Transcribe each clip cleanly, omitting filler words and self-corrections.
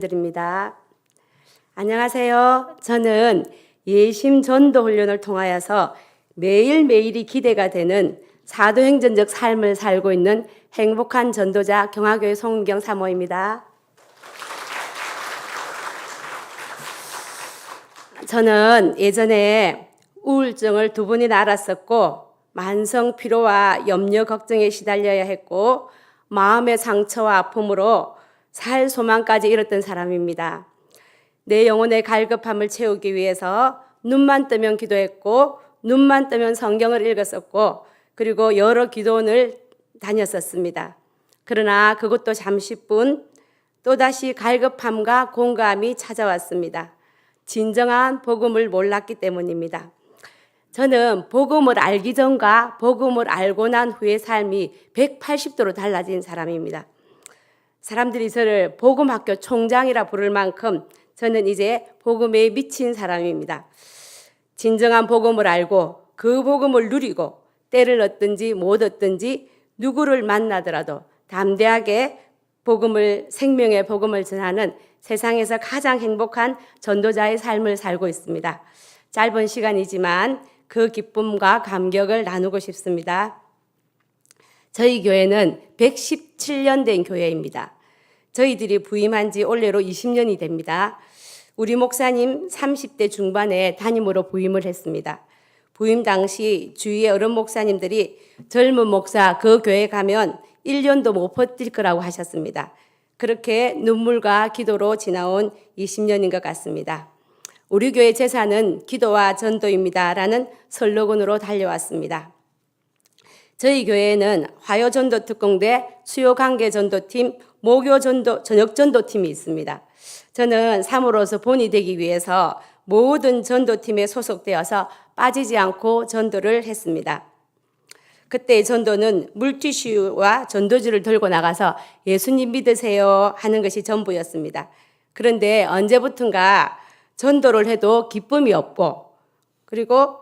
드립니다. 안녕하세요. 저는 예심 전도 훈련을 통하여서 매일매일이 기대가 되는 사도행전적 삶을 살고 있는 행복한 전도자 경화교회 송은경 사모입니다. 저는 예전에 우울증을 2번이나 앓았었고 만성 피로와 염려 걱정에 시달려야 했고 마음의 상처와 아픔으로 살 소망까지 잃었던 사람입니다. 내 영혼의 갈급함을 채우기 위해서 눈만 뜨면 기도했고 눈만 뜨면 성경을 읽었었고 그리고 여러 기도원을 다녔었습니다. 그러나 그것도 잠시뿐 또다시 갈급함과 공감이 찾아왔습니다. 진정한 복음을 몰랐기 때문입니다. 저는 복음을 알기 전과 복음을 알고 난 후의 삶이 180도로 달라진 사람입니다. 사람들이 저를 복음학교 총장이라 부를 만큼 저는 이제 복음에 미친 사람입니다. 진정한 복음을 알고 그 복음을 누리고 때를 얻든지 못 얻든지 누구를 만나더라도 담대하게 생명의 복음을 전하는 세상에서 가장 행복한 전도자의 삶을 살고 있습니다. 짧은 시간이지만 그 기쁨과 감격을 나누고 싶습니다. 저희 교회는 117년 된 교회입니다. 저희들이 부임한 지 올해로 20년이 됩니다. 우리 목사님 30대 중반에 담임으로 부임을 했습니다. 부임 당시 주위의 어른 목사님들이 젊은 목사 그 교회 가면 1년도 못 버틸 거라고 하셨습니다. 그렇게 눈물과 기도로 지나온 20년인 것 같습니다. 우리 교회 제사는 기도와 전도입니다. 라는 슬로건으로 달려왔습니다. 저희 교회에는 화요전도 특공대, 수요관계전도팀, 목요전도, 저녁전도팀이 있습니다. 저는 사모로서 본이 되기 위해서 모든 전도팀에 소속되어서 빠지지 않고 전도를 했습니다. 그때 전도는 물티슈와 전도지를 들고 나가서 예수님 믿으세요 하는 것이 전부였습니다. 그런데 언제부턴가 전도를 해도 기쁨이 없고 그리고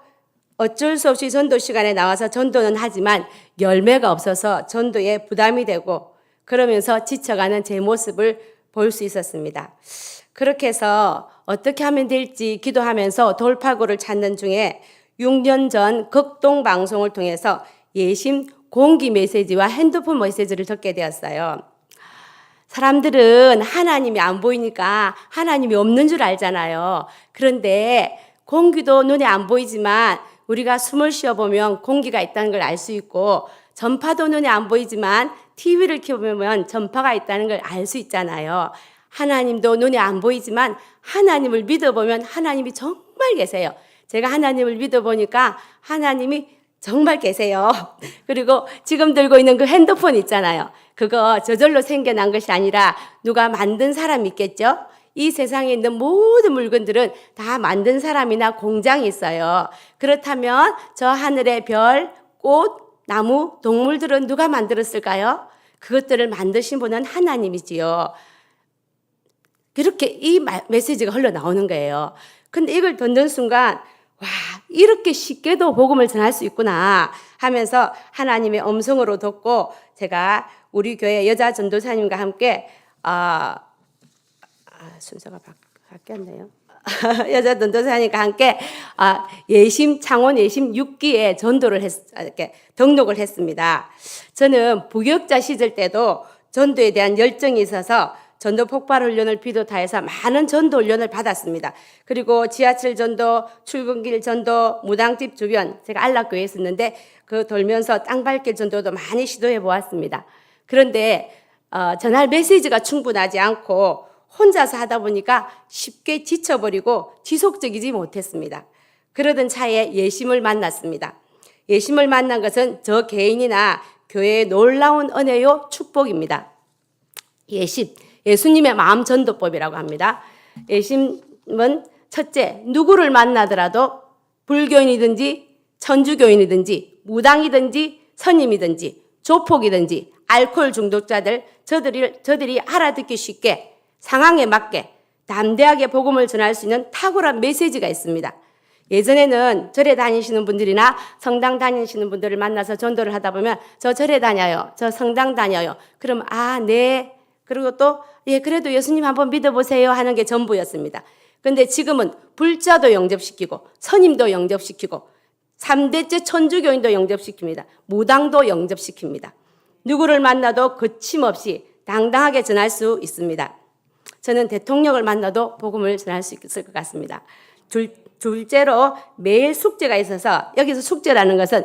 어쩔 수 없이 전도 시간에 나와서 전도는 하지만 열매가 없어서 전도에 부담이 되고 그러면서 지쳐가는 제 모습을 볼 수 있었습니다. 그렇게 해서 어떻게 하면 될지 기도하면서 돌파구를 찾는 중에 6년 전 극동 방송을 통해서 예심 공기 메시지와 핸드폰 메시지를 듣게 되었어요. 사람들은 하나님이 안 보이니까 하나님이 없는 줄 알잖아요. 그런데 공기도 눈에 안 보이지만 우리가 숨을 쉬어보면 공기가 있다는 걸 알 수 있고 전파도 눈에 안 보이지만 TV를 켜보면 전파가 있다는 걸 알 수 있잖아요. 하나님도 눈에 안 보이지만 하나님을 믿어보면 하나님이 정말 계세요. 제가 하나님을 믿어보니까 하나님이 정말 계세요. 그리고 지금 들고 있는 그 핸드폰 있잖아요. 그거 저절로 생겨난 것이 아니라 누가 만든 사람이 있겠죠? 이 세상에 있는 모든 물건들은 다 만든 사람이나 공장이 있어요. 그렇다면 저 하늘의 별, 꽃, 나무, 동물들은 누가 만들었을까요? 그것들을 만드신 분은 하나님이지요. 그렇게 이 메시지가 흘러나오는 거예요. 근데 이걸 듣는 순간 와, 이렇게 쉽게도 복음을 전할 수 있구나 하면서 하나님의 음성으로 듣고 제가 우리 교회 여자 전도사님과 함께 순서가 바뀌었네요. 여자 전도사님과 함께 창원 예심 6기에 전도를 이렇게 등록을 했습니다. 저는 부역자 시절 때도 전도에 대한 열정이 있어서 전도 폭발 훈련을 비롯하여서 많은 전도 훈련을 받았습니다. 그리고 지하철 전도, 출근길 전도, 무당집 주변, 제가 안락교회에 있었는데 그 돌면서 땅밟길 전도도 많이 시도해 보았습니다. 그런데 전할 메시지가 충분하지 않고 혼자서 하다 보니까 쉽게 지쳐버리고 지속적이지 못했습니다. 그러던 차에 예심을 만났습니다. 예심을 만난 것은 저 개인이나 교회의 놀라운 은혜요 축복입니다. 예수님의 마음 전도법이라고 합니다. 예심은 첫째, 누구를 만나더라도 불교인이든지 천주교인이든지 무당이든지 선임이든지 조폭이든지 알코올 중독자들 저들이 알아듣기 쉽게 상황에 맞게 담대하게 복음을 전할 수 있는 탁월한 메시지가 있습니다. 예전에는 절에 다니시는 분들이나 성당 다니시는 분들을 만나서 전도를 하다 보면 저 절에 다녀요. 저 성당 다녀요. 그럼 네. 그리고 또 예, 그래도 예수님 한번 믿어보세요 하는 게 전부였습니다. 근데 지금은 불자도 영접시키고 선임도 영접시키고 3대째 천주교인도 영접시킵니다. 무당도 영접시킵니다. 누구를 만나도 거침없이 당당하게 전할 수 있습니다. 저는 대통령을 만나도 복음을 전할 수 있을 것 같습니다. 둘째로 매일 숙제가 있어서, 여기서 숙제라는 것은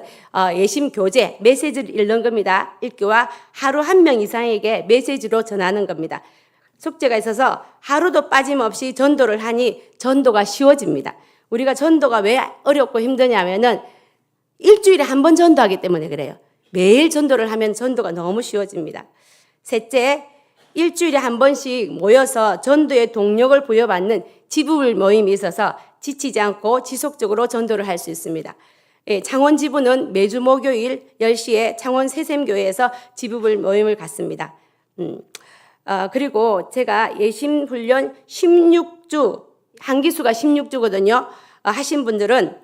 예심 교재, 메시지를 읽는 겁니다. 읽기와 하루 한 명 이상에게 메시지로 전하는 겁니다. 숙제가 있어서 하루도 빠짐없이 전도를 하니 전도가 쉬워집니다. 우리가 전도가 왜 어렵고 힘드냐면은 일주일에 한 번 전도하기 때문에 그래요. 매일 전도를 하면 전도가 너무 쉬워집니다. 셋째, 일주일에 한 번씩 모여서 전도의 동력을 부여받는 지부를 모임이 있어서 지치지 않고 지속적으로 전도를 할 수 있습니다. 예, 창원 지부는 매주 목요일 10시에 창원 새샘교회에서 지부를 모임을 갖습니다. 그리고 제가 예심훈련 16주, 한기수가 16주거든요. 하신 분들은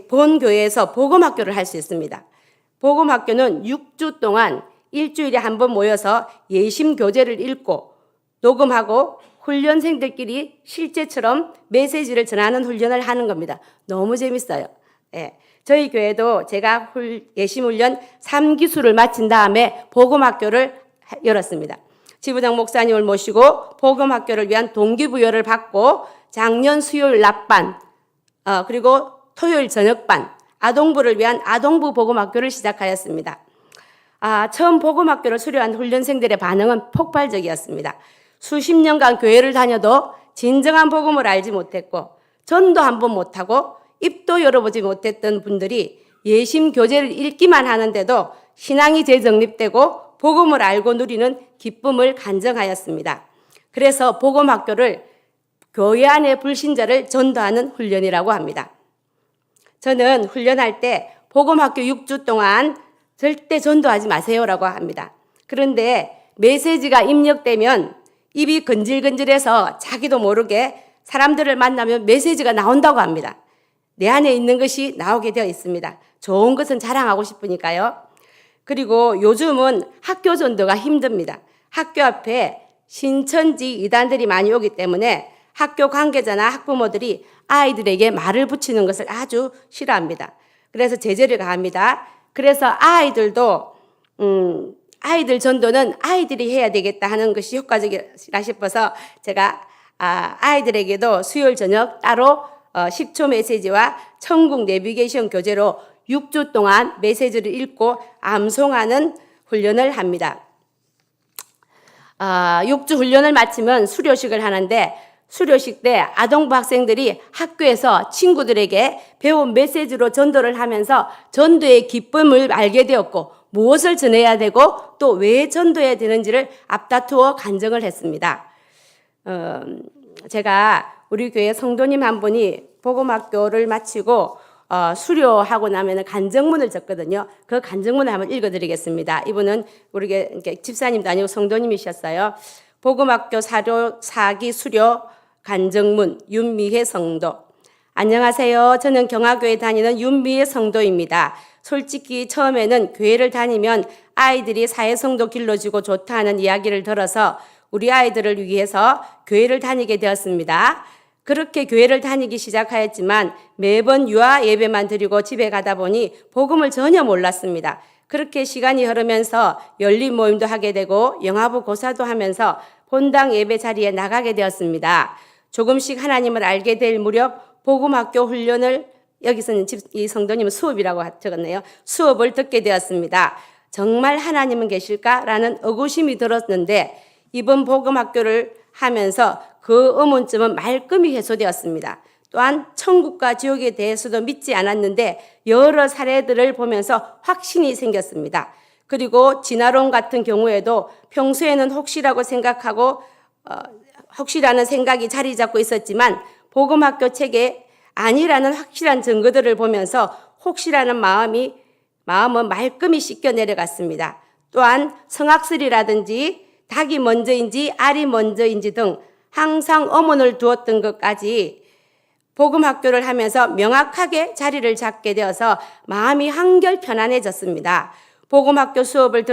본 교회에서 복음학교를 할 수 있습니다. 복음학교는 6주 동안 일주일에 한 번 모여서 예심 교재를 읽고 녹음하고 훈련생들끼리 실제처럼 메시지를 전하는 훈련을 하는 겁니다. 너무 재밌어요. 예. 저희 교회도 제가 예심훈련 3기수를 마친 다음에 복음학교를 열었습니다. 지부장 목사님을 모시고 복음학교를 위한 동기부여를 받고 작년 수요일 낮반, 그리고 토요일 저녁반, 아동부를 위한 아동부 복음학교를 시작하였습니다. 처음 복음학교를 수료한 훈련생들의 반응은 폭발적이었습니다. 수십 년간 교회를 다녀도 진정한 복음을 알지 못했고 전도 한 번 못하고 입도 열어보지 못했던 분들이 예심 교재를 읽기만 하는데도 신앙이 재정립되고 복음을 알고 누리는 기쁨을 간증하였습니다. 그래서 복음학교를 교회 안의 불신자를 전도하는 훈련이라고 합니다. 저는 훈련할 때 복음학교 6주 동안 절대 전도하지 마세요라고 합니다. 그런데 메시지가 입력되면 입이 건질건질해서 자기도 모르게 사람들을 만나면 메시지가 나온다고 합니다. 내 안에 있는 것이 나오게 되어 있습니다. 좋은 것은 자랑하고 싶으니까요. 그리고 요즘은 학교 전도가 힘듭니다. 학교 앞에 신천지 이단들이 많이 오기 때문에 학교 관계자나 학부모들이 아이들에게 말을 붙이는 것을 아주 싫어합니다. 그래서 제재를 가합니다. 그래서 아이들도 아이들 전도는 아이들이 해야 되겠다 하는 것이 효과적이라 싶어서 제가 아이들에게도 수요일 저녁 따로 10초 메시지와 천국 내비게이션 교재로 6주 동안 메시지를 읽고 암송하는 훈련을 합니다. 6주 훈련을 마치면 수료식을 하는데 수료식 때 아동부 학생들이 학교에서 친구들에게 배운 메시지로 전도를 하면서 전도의 기쁨을 알게 되었고 무엇을 전해야 되고 또 왜 전도해야 되는지를 앞다투어 간증을 했습니다. 제가 우리 교회 성도님 한 분이 복음학교를 마치고 수료하고 나면 간증문을 적거든요. 그 간증문을 한번 읽어드리겠습니다. 이분은 우리 집사님도 아니고 성도님이셨어요. 복음학교 4기 수료 간증문 윤미혜 성도. 안녕하세요. 저는 경화교회 다니는 윤미혜 성도입니다. 솔직히 처음에는 교회를 다니면 아이들이 사회성도 길러주고 좋다 하는 이야기를 들어서 우리 아이들을 위해서 교회를 다니게 되었습니다. 그렇게 교회를 다니기 시작하였지만 매번 유아 예배만 드리고 집에 가다 보니 복음을 전혀 몰랐습니다. 그렇게 시간이 흐르면서 열린 모임도 하게 되고 영화부 고사도 하면서 본당 예배 자리에 나가게 되었습니다. 조금씩 하나님을 알게 될 무렵 복음학교 훈련을, 여기서는 이 성도님은 수업이라고 적었네요. 수업을 듣게 되었습니다. 정말 하나님은 계실까라는 의구심이 들었는데 이번 복음학교를 하면서 그 의문점은 말끔히 해소되었습니다. 또한 천국과 지옥에 대해서도 믿지 않았는데 여러 사례들을 보면서 확신이 생겼습니다. 그리고 진화론 같은 경우에도 평소에는 혹시라고 생각하고 혹시라는 생각이 자리 잡고 있었지만 복음학교 책에 아니라는 확실한 증거들을 보면서 혹시라는 마음은 말끔히 씻겨 내려갔습니다. 또한 성악설이라든지 닭이 먼저인지 알이 먼저인지 등 항상 의문을 두었던 것까지 복음학교를 하면서 명확하게 자리를 잡게 되어서 마음이 한결 편안해졌습니다. 복음학교 수업을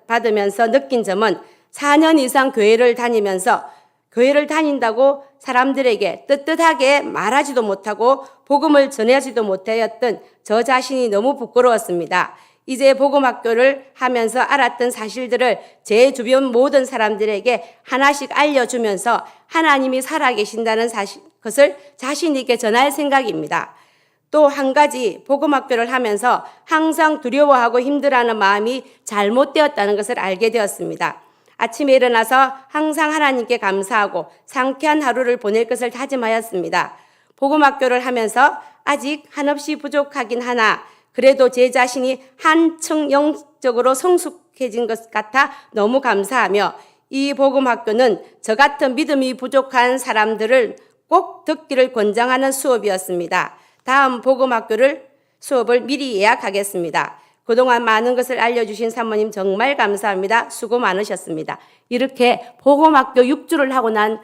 받으면서 느낀 점은 4년 이상 교회를 다니면서 교회를 다닌다고 사람들에게 떳떳하게 말하지도 못하고 복음을 전하지도 못하였던 저 자신이 너무 부끄러웠습니다. 이제 복음학교를 하면서 알았던 사실들을 제 주변 모든 사람들에게 하나씩 알려주면서 하나님이 살아계신다는 것을 자신 있게 전할 생각입니다. 또 한 가지, 복음학교를 하면서 항상 두려워하고 힘들어하는 마음이 잘못되었다는 것을 알게 되었습니다. 아침에 일어나서 항상 하나님께 감사하고 상쾌한 하루를 보낼 것을 다짐하였습니다. 복음학교를 하면서 아직 한없이 부족하긴 하나 그래도 제 자신이 한층 영적으로 성숙해진 것 같아 너무 감사하며 이 복음학교는 저 같은 믿음이 부족한 사람들을 꼭 듣기를 권장하는 수업이었습니다. 다음 복음학교를 수업을 미리 예약하겠습니다. 그동안 많은 것을 알려주신 사모님 정말 감사합니다. 수고 많으셨습니다. 이렇게 복음학교 6주를 하고 난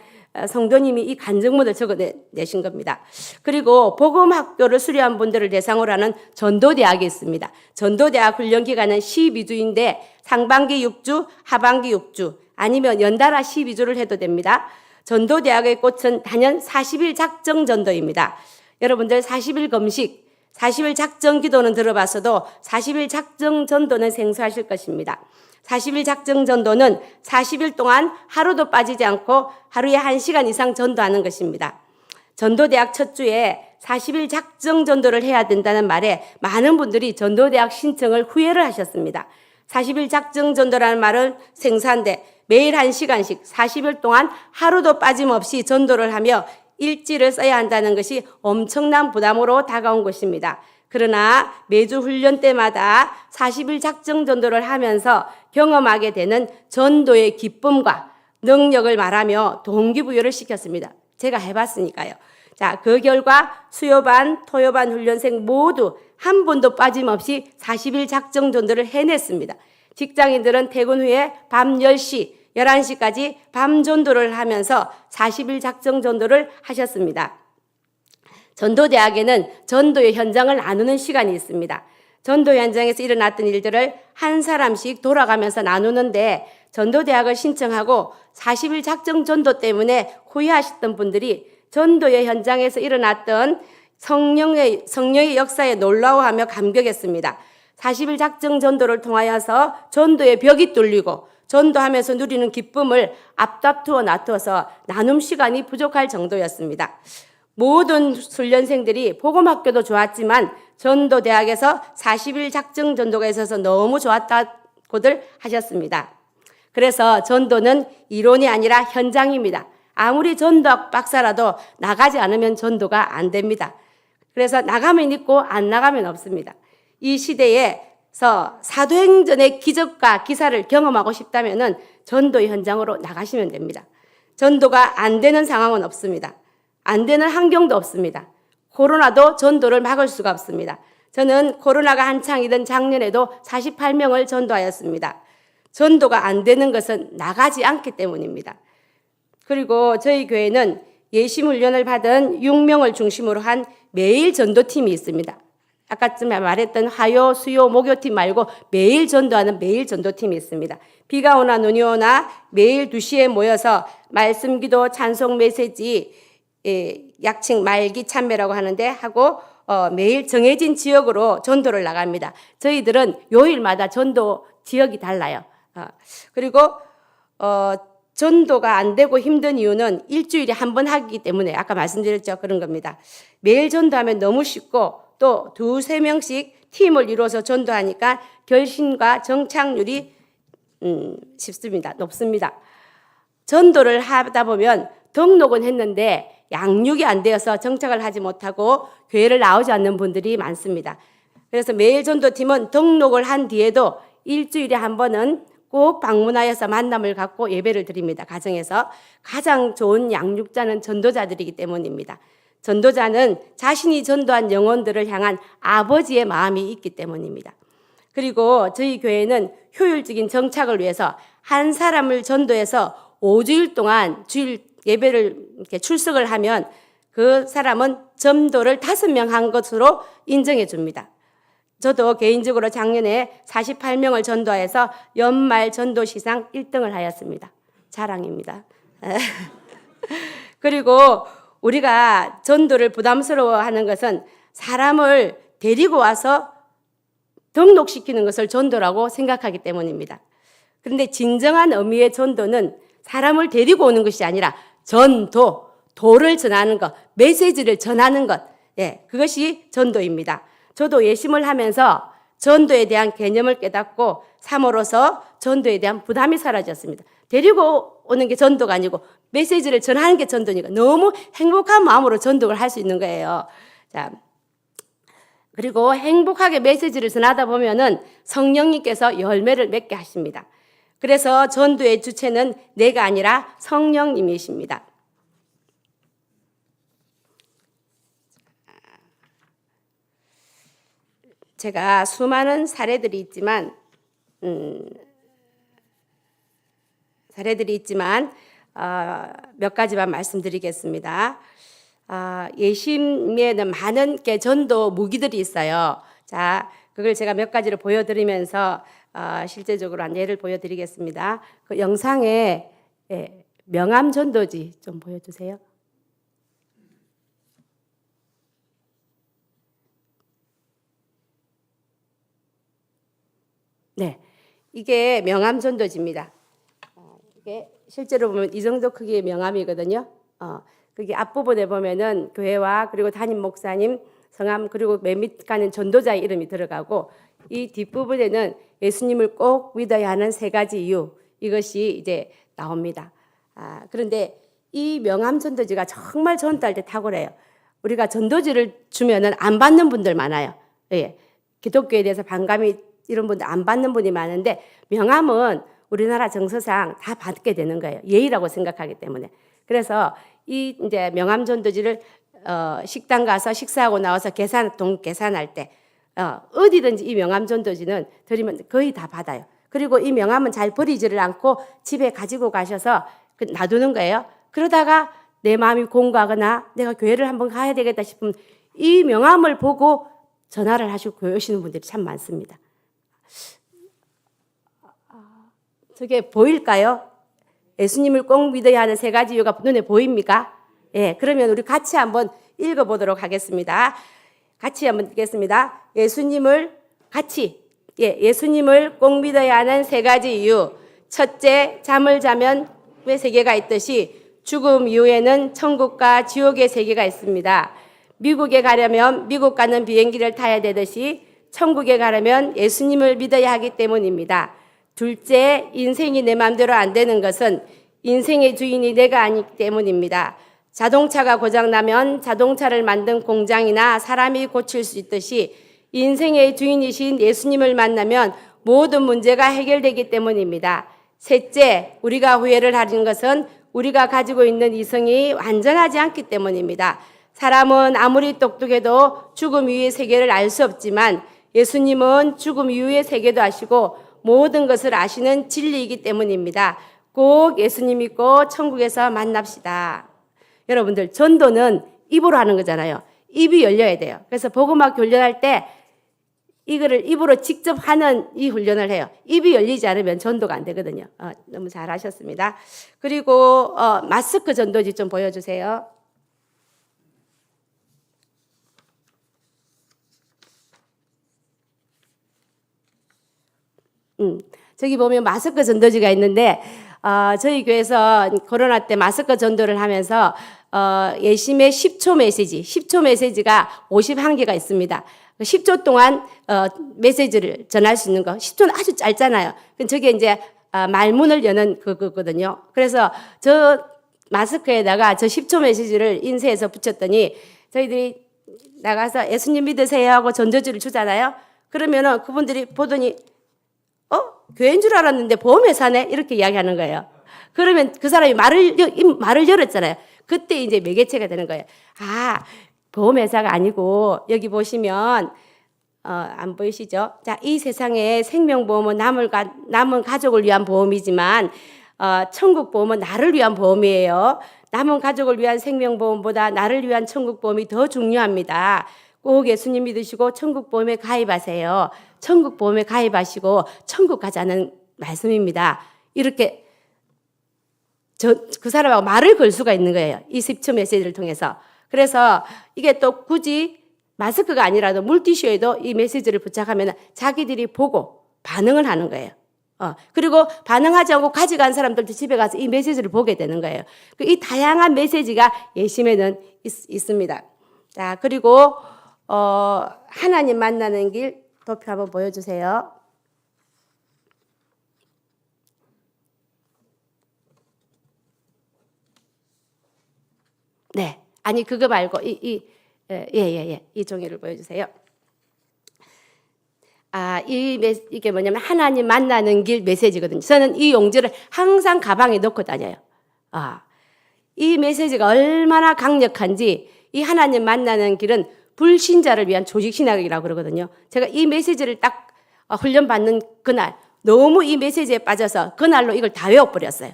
성도님이 이 간증문을 적어내신 겁니다. 그리고 복음학교를 수료한 분들을 대상으로 하는 전도대학이 있습니다. 전도대학 훈련기간은 12주인데 상반기 6주, 하반기 6주 아니면 연달아 12주를 해도 됩니다. 전도대학의 꽃은 단연 40일 작정 전도입니다. 여러분들 40일 금식, 40일 작정 기도는 들어봤어도 40일 작정 전도는 생소하실 것입니다. 40일 작정 전도는 40일 동안 하루도 빠지지 않고 하루에 1시간 이상 전도하는 것입니다. 전도대학 첫 주에 40일 작정 전도를 해야 된다는 말에 많은 분들이 전도대학 신청을 후회를 하셨습니다. 40일 작정 전도라는 말은 생소한데 매일 1시간씩 40일 동안 하루도 빠짐없이 전도를 하며 일지를 써야 한다는 것이 엄청난 부담으로 다가온 것입니다. 그러나 매주 훈련 때마다 40일 작정 전도를 하면서 경험하게 되는 전도의 기쁨과 능력을 말하며 동기부여를 시켰습니다. 제가 해봤으니까요. 자, 그 결과 수요반, 토요반 훈련생 모두 한 번도 빠짐없이 40일 작정 전도를 해냈습니다. 직장인들은 퇴근 후에 밤 10시, 11시까지 밤 전도를 하면서 40일 작정 전도를 하셨습니다. 전도대학에는 전도의 현장을 나누는 시간이 있습니다. 전도 현장에서 일어났던 일들을 한 사람씩 돌아가면서 나누는데 전도대학을 신청하고 40일 작정 전도 때문에 후회하셨던 분들이 전도의 현장에서 일어났던 성령의 역사에 놀라워하며 감격했습니다. 40일 작정 전도를 통하여서 전도의 벽이 뚫리고 전도하면서 누리는 기쁨을 앞다투어 놔두어서 나눔 시간이 부족할 정도였습니다. 모든 훈련생들이 복음학교도 좋았지만 전도대학에서 40일 작정 전도가 있어서 너무 좋았다고들 하셨습니다. 그래서 전도는 이론이 아니라 현장입니다. 아무리 전도학 박사라도 나가지 않으면 전도가 안 됩니다. 그래서 나가면 있고 안 나가면 없습니다. 이 시대에서 사도행전의 기적과 기사를 경험하고 싶다면 전도 현장으로 나가시면 됩니다. 전도가 안 되는 상황은 없습니다. 안 되는 환경도 없습니다. 코로나도 전도를 막을 수가 없습니다. 저는 코로나가 한창이던 작년에도 48명을 전도하였습니다. 전도가 안 되는 것은 나가지 않기 때문입니다. 그리고 저희 교회는 예심 훈련을 받은 6명을 중심으로 한 매일 전도팀이 있습니다. 아까 말했던 화요, 수요, 목요팀 말고 매일 전도하는 매일 전도팀이 있습니다. 비가 오나 눈이 오나 매일 2시에 모여서 말씀, 기도, 찬송, 메시지, 약칭 말기 참배라고 하는데 하고 매일 정해진 지역으로 전도를 나갑니다. 저희들은 요일마다 전도 지역이 달라요. 그리고 전도가 안 되고 힘든 이유는 일주일에 한 번 하기 때문에 아까 말씀드렸죠. 그런 겁니다. 매일 전도하면 너무 쉽고 또 2-3명씩 팀을 이루어서 전도하니까 결심과 정착률이 쉽습니다. 높습니다. 전도를 하다 보면 등록은 했는데 양육이 안 되어서 정착을 하지 못하고 교회를 나오지 않는 분들이 많습니다. 그래서 매일 전도팀은 등록을 한 뒤에도 일주일에 한 번은 꼭 방문하여서 만남을 갖고 예배를 드립니다. 가정에서 가장 좋은 양육자는 전도자들이기 때문입니다. 전도자는 자신이 전도한 영혼들을 향한 아버지의 마음이 있기 때문입니다. 그리고 저희 교회는 효율적인 정착을 위해서 한 사람을 전도해서 5주일 동안 주일 예배를 이렇게 출석을 하면 그 사람은 전도를 5명 한 것으로 인정해 줍니다. 저도 개인적으로 작년에 48명을 전도해서 연말 전도시상 1등을 하였습니다. 자랑입니다. 그리고 우리가 전도를 부담스러워하는 것은 사람을 데리고 와서 등록시키는 것을 전도라고 생각하기 때문입니다. 그런데 진정한 의미의 전도는 사람을 데리고 오는 것이 아니라 전도, 도를 전하는 것, 메시지를 전하는 것, 그것이 전도입니다. 저도 예심을 하면서 전도에 대한 개념을 깨닫고 삶으로서 전도에 대한 부담이 사라졌습니다. 데리고 오는 게 전도가 아니고 메시지를 전하는 게 전도니까 너무 행복한 마음으로 전도를 할 수 있는 거예요. 자, 그리고 행복하게 메시지를 전하다 보면은 성령님께서 열매를 맺게 하십니다. 그래서 전도의 주체는 내가 아니라 성령님이십니다. 제가 수많은 사례들이 있지만 몇 가지만 말씀드리겠습니다. 예심에는 많은 전도 무기들이 있어요. 자, 그걸 제가 몇 가지를 보여드리면서 실제적으로 한 예를 보여드리겠습니다. 그 영상에 명암 전도지 좀 보여주세요. 네, 이게 명암 전도지입니다. 이게 실제로 보면 이 정도 크기의 명암이거든요. 그게 앞부분에 보면은 교회와 그리고 담임 목사님 성함 그리고 맨 밑간은 전도자의 이름이 들어가고 이 뒷부분에는 예수님을 꼭 믿어야 하는 세 가지 이유 이것이 이제 나옵니다. 그런데 이 명암 전도지가 정말 전도할 때 탁월해요. 우리가 전도지를 주면은 안 받는 분들 많아요. 예. 기독교에 대해서 반감이 이런 분들 안 받는 분이 많은데 명함은 우리나라 정서상 다 받게 되는 거예요. 예의라고 생각하기 때문에. 그래서 이 이제 명함 전도지를 식당 가서 식사하고 나와서 돈 계산할 때 어디든지 이 명함 전도지는 드리면 거의 다 받아요. 그리고 이 명함은 잘 버리지를 않고 집에 가지고 가셔서 놔두는 거예요. 그러다가 내 마음이 공고하거나 내가 교회를 한번 가야 되겠다 싶으면 이 명함을 보고 전화를 하시고 교회 오시는 분들이 참 많습니다. 저게 보일까요? 예수님을 꼭 믿어야 하는 세 가지 이유가 눈에 보입니까? 예, 그러면 우리 같이 한번 읽어보도록 하겠습니다. 같이 한번 읽겠습니다. 예수님을 꼭 믿어야 하는 세 가지 이유. 첫째, 잠을 자면 왜 세계가 있듯이 죽음 이후에는 천국과 지옥의 세계가 있습니다. 미국에 가려면 미국 가는 비행기를 타야 되듯이 천국에 가려면 예수님을 믿어야 하기 때문입니다. 둘째, 인생이 내 마음대로 안 되는 것은 인생의 주인이 내가 아니기 때문입니다. 자동차가 고장나면 자동차를 만든 공장이나 사람이 고칠 수 있듯이 인생의 주인이신 예수님을 만나면 모든 문제가 해결되기 때문입니다. 셋째, 우리가 후회를 하는 것은 우리가 가지고 있는 이성이 완전하지 않기 때문입니다. 사람은 아무리 똑똑해도 죽음 이후의 세계를 알 수 없지만 예수님은 죽음 이후의 세계도 아시고 모든 것을 아시는 진리이기 때문입니다. 꼭 예수님 믿고 천국에서 만납시다. 여러분들, 전도는 입으로 하는 거잖아요. 입이 열려야 돼요. 그래서 복음학 훈련할 때 이거를 입으로 직접 하는 이 훈련을 해요. 입이 열리지 않으면 전도가 안 되거든요. 너무 잘하셨습니다. 그리고 마스크 전도지 좀 보여주세요. 저기 보면 마스크 전도지가 있는데 저희 교회에서 코로나 때 마스크 전도를 하면서 예심의 10초 메시지가 51개가 있습니다. 10초 동안 메시지를 전할 수 있는 거. 10초는 아주 짧잖아요. 저게 이제 말문을 여는 그거거든요. 그래서 저 마스크에다가 저 10초 메시지를 인쇄해서 붙였더니 저희들이 나가서 예수님 믿으세요 하고 전도지를 주잖아요. 그러면은 그분들이 보더니 교회인 줄 알았는데 보험회사네? 이렇게 이야기하는 거예요. 그러면 그 사람이 말을 열었잖아요. 그때 이제 매개체가 되는 거예요. 보험회사가 아니고 여기 보시면 안 보이시죠? 자, 이 세상에 생명보험은 남은 가족을 위한 보험이지만 천국보험은 나를 위한 보험이에요. 남은 가족을 위한 생명보험보다 나를 위한 천국보험이 더 중요합니다. 꼭 예수님 믿으시고 천국보험에 가입하세요. 천국보험에 가입하시고 천국 가자는 말씀입니다. 이렇게 그 사람하고 말을 걸 수가 있는 거예요. 이 10초 메시지를 통해서. 그래서 이게 또 굳이 마스크가 아니라도 물티슈에도 이 메시지를 부착하면 자기들이 보고 반응을 하는 거예요. 그리고 반응하지 않고 가져간 사람들도 집에 가서 이 메시지를 보게 되는 거예요. 이 다양한 메시지가 예심에는 있습니다. 자, 그리고 하나님 만나는 길 도표 한번 보여주세요. 네, 아니 그거 말고 이 종이를 보여주세요. 이게 뭐냐면 하나님 만나는 길 메시지거든요. 저는 이 용지를 항상 가방에 넣고 다녀요. 이 메시지가 얼마나 강력한지, 이 하나님 만나는 길은 불신자를 위한 조직신학이라고 그러거든요. 제가 이 메시지를 딱 훈련받는 그날 너무 이 메시지에 빠져서 그날로 이걸 다 외워버렸어요.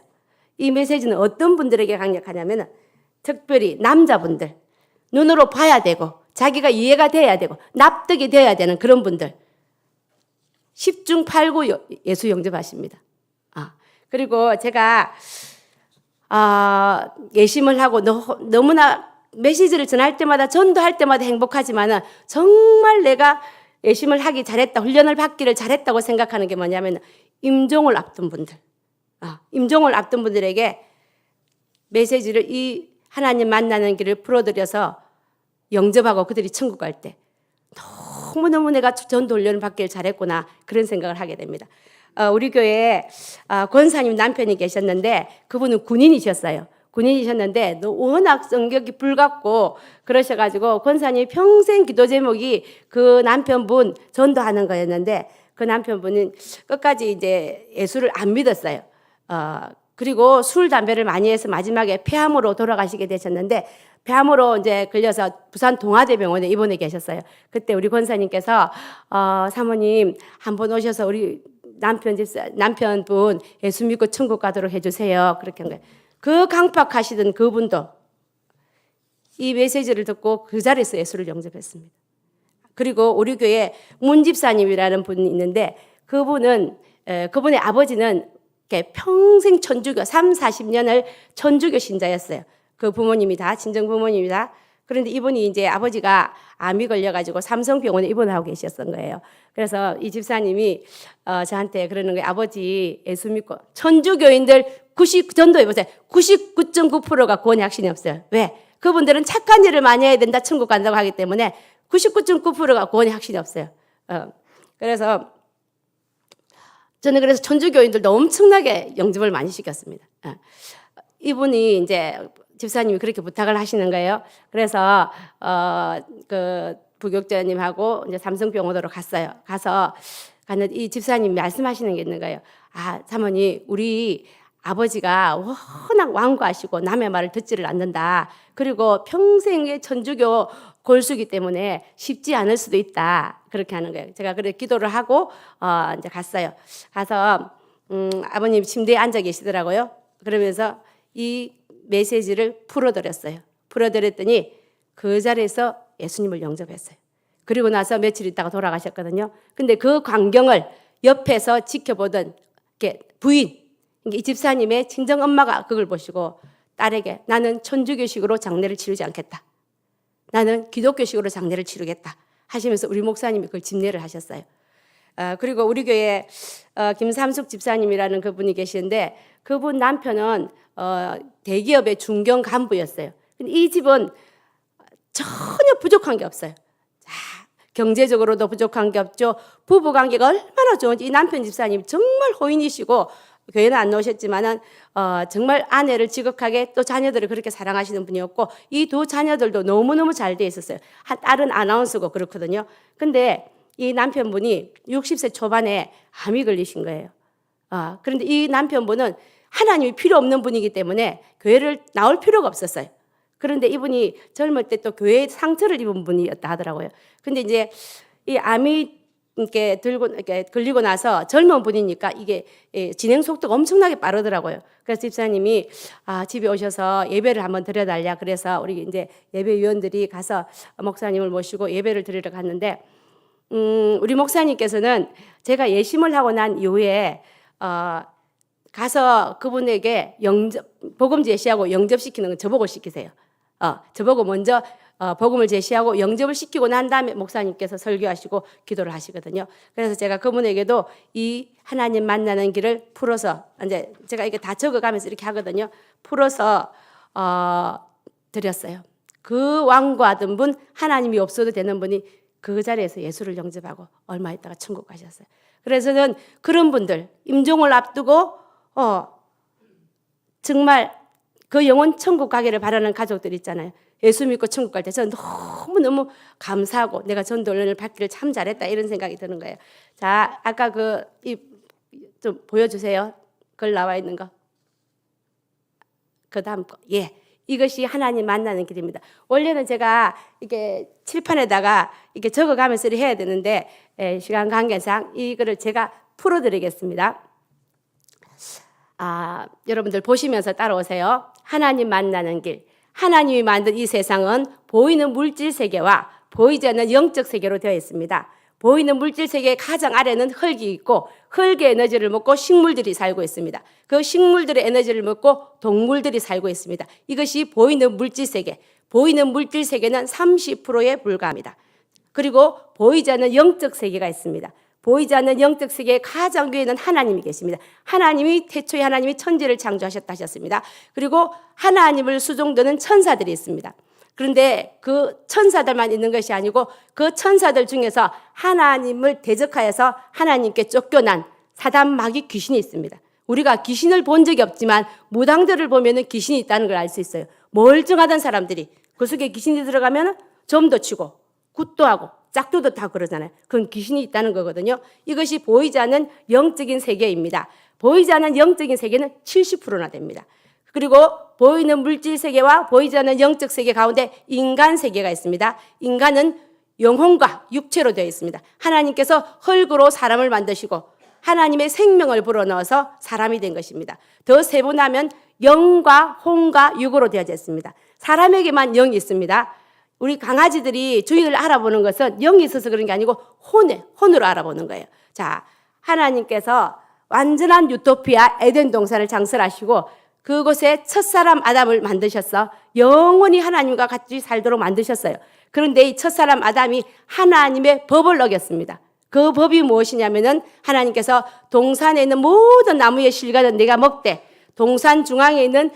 이 메시지는 어떤 분들에게 강력하냐면 특별히 남자분들, 눈으로 봐야 되고 자기가 이해가 돼야 되고 납득이 돼야 되는 그런 분들 10중 8구 예수 영접하십니다. 그리고 제가 예심을 하고 너무나 메시지를 전할 때마다 전도할 때마다 행복하지만 정말 내가 예심을 하기 잘했다, 훈련을 받기를 잘했다고 생각하는 게 뭐냐면 임종을 앞둔 분들, 임종을 앞둔 분들에게 메시지를 이 하나님 만나는 길을 풀어드려서 영접하고 그들이 천국 갈 때 너무너무 내가 전도 훈련을 받기를 잘했구나 그런 생각을 하게 됩니다. 우리 교회에 권사님 남편이 계셨는데 그분은 군인이셨어요. 군인이셨는데 워낙 성격이 불같고 그러셔가지고 권사님이 평생 기도 제목이 그 남편분 전도하는 거였는데 그 남편분은 끝까지 이제 예수를 안 믿었어요. 그리고 술, 담배를 많이 해서 마지막에 폐암으로 돌아가시게 되셨는데 폐암으로 이제 걸려서 부산 동아대병원에 입원해 계셨어요. 그때 우리 권사님께서 사모님 한번 오셔서 우리 남편분 예수 믿고 천국 가도록 해주세요. 그렇게 한 거예요. 그 강팍하시던 그분도 이 메시지를 듣고 그 자리에서 예수를 영접했습니다. 그리고 우리 교회 문 집사님이라는 분이 있는데 그분의 아버지는 평생 천주교 30-40년을 천주교 신자였어요. 그 부모님이 다 친정 부모님이다. 그런데 이분이 이제 아버지가 암이 걸려가지고 삼성병원에 입원하고 계셨던 거예요. 그래서 이 집사님이 저한테 그러는 거예요. 아버지 예수 믿고 천주교인들 전도해보세요. 99.9%가 구원의 확신이 없어요. 왜? 그분들은 착한 일을 많이 해야 된다 천국 간다고 하기 때문에 99.9%가 구원의 확신이 없어요. 그래서 저는 그래서 천주교인들도 엄청나게 영접을 많이 시켰습니다. 이분이 이제 집사님이 그렇게 부탁을 하시는 거예요. 그래서 그 부교육자님하고 이제 삼성병원으로 갔어요. 가서 이 집사님이 말씀하시는 게 있는 거예요. 사모님, 우리 아버지가 워낙 완고하시고 남의 말을 듣지를 않는다. 그리고 평생의 천주교 골수기 때문에 쉽지 않을 수도 있다. 그렇게 하는 거예요. 제가 그래 기도를 하고 이제 갔어요. 가서 아버님 침대에 앉아 계시더라고요. 그러면서 이 메시지를 풀어드렸어요. 풀어드렸더니 그 자리에서 예수님을 영접했어요. 그리고 나서 며칠 있다가 돌아가셨거든요. 근데 그 광경을 옆에서 지켜보던 부인, 이 집사님의 친정 엄마가 그걸 보시고 딸에게 나는 천주교식으로 장례를 치르지 않겠다. 나는 기독교식으로 장례를 치르겠다. 하시면서 우리 목사님이 그걸 집례를 하셨어요. 그리고 우리 교회에 김삼숙 집사님이라는 그분이 계시는데 그분 남편은 대기업의 중견 간부였어요. 근데 이 집은 전혀 부족한 게 없어요. 경제적으로도 부족한 게 없죠. 부부 관계가 얼마나 좋은지 이 남편 집사님이 정말 호인이시고 교회는 안 나오셨지만은 정말 아내를 지극하게 또 자녀들을 그렇게 사랑하시는 분이었고 이 두 자녀들도 너무너무 잘 돼 있었어요. 딸은 아나운서고 그렇거든요. 근데 이 남편분이 60세 초반에 암이 걸리신 거예요. 그런데 이 남편분은 하나님이 필요 없는 분이기 때문에 교회를 나올 필요가 없었어요. 그런데 이분이 젊을 때 또 교회에 상처를 입은 분이었다 하더라고요. 근데 이제 이 암이 이렇게 들고 이렇게 걸리고 나서 젊은 분이니까 이게 진행 속도가 엄청나게 빠르더라고요. 그래서 집사님이 집에 오셔서 예배를 한번 드려달라. 그래서 우리 이제 예배위원들이 가서 목사님을 모시고 예배를 드리러 갔는데, 우리 목사님께서는 제가 예심을 하고 난 이후에 가서 그분에게 복음 제시하고 영접시키는 건 저보고 시키세요. 저보고 먼저 복음을 제시하고 영접을 시키고 난 다음에 목사님께서 설교하시고 기도를 하시거든요. 그래서 제가 그분에게도 이 하나님 만나는 길을 풀어서, 이제 제가 이게 다 적어가면서 이렇게 하거든요. 풀어서 드렸어요. 그 왕과하던 분, 하나님이 없어도 되는 분이 그 자리에서 예수를 영접하고 얼마 있다가 천국 가셨어요. 그래서 저는 그런 분들, 임종을 앞두고 정말 그 영혼 천국 가기를 바라는 가족들 있잖아요. 예수 믿고 천국 갈 때 저는 너무너무 감사하고 내가 전도를 받기를 참 잘했다 이런 생각이 드는 거예요. 자, 아까 좀 보여주세요. 글 나와 있는 거. 그 다음 거. 예. 이것이 하나님 만나는 길입니다. 원래는 제가 이게 칠판에다가 이렇게 적어가면서 해야 되는데 시간 관계상 이거를 제가 풀어드리겠습니다. 여러분들 보시면서 따라오세요. 하나님 만나는 길. 하나님이 만든 이 세상은 보이는 물질 세계와 보이지 않는 영적 세계로 되어 있습니다. 보이는 물질 세계의 가장 아래는 흙이 있고 흙의 에너지를 먹고 식물들이 살고 있습니다. 그 식물들의 에너지를 먹고 동물들이 살고 있습니다. 이것이 보이는 물질 세계. 보이는 물질 세계는 30%에 불과합니다. 그리고 보이지 않는 영적 세계가 있습니다. 보이지 않는 영적 세계의 가장 위에는 하나님이 계십니다. 하나님이 태초에 하나님이 천지를 창조하셨다 하셨습니다. 그리고 하나님을 수종드는 천사들이 있습니다. 그런데 그 천사들만 있는 것이 아니고 그 천사들 중에서 하나님을 대적하여서 하나님께 쫓겨난 사단 마귀 귀신이 있습니다. 우리가 귀신을 본 적이 없지만 무당들을 보면 귀신이 있다는 걸 알 수 있어요. 멀쩡하던 사람들이 그 속에 귀신이 들어가면 점도 치고 굿도 하고 짝도도 다 그러잖아요. 그건 귀신이 있다는 거거든요. 이것이 보이지 않는 영적인 세계입니다. 보이지 않는 영적인 세계는 70%나 됩니다. 그리고 보이는 물질 세계와 보이지 않는 영적 세계 가운데 인간 세계가 있습니다. 인간은 영혼과 육체로 되어 있습니다. 하나님께서 흙으로 사람을 만드시고 하나님의 생명을 불어넣어서 사람이 된 것입니다. 더 세분하면 영과 혼과 육으로 되어져 있습니다. 사람에게만 영이 있습니다. 우리 강아지들이 주인을 알아보는 것은 영이 있어서 그런 게 아니고 혼으로 알아보는 거예요. 자, 하나님께서 완전한 유토피아 에덴 동산을 창설하시고 그곳에 첫사람 아담을 만드셔서 영원히 하나님과 같이 살도록 만드셨어요. 그런데 이 첫사람 아담이 하나님의 법을 어겼습니다. 그 법이 무엇이냐면은 하나님께서 동산에 있는 모든 나무의 실과는 내가 먹되 동산 중앙에 있는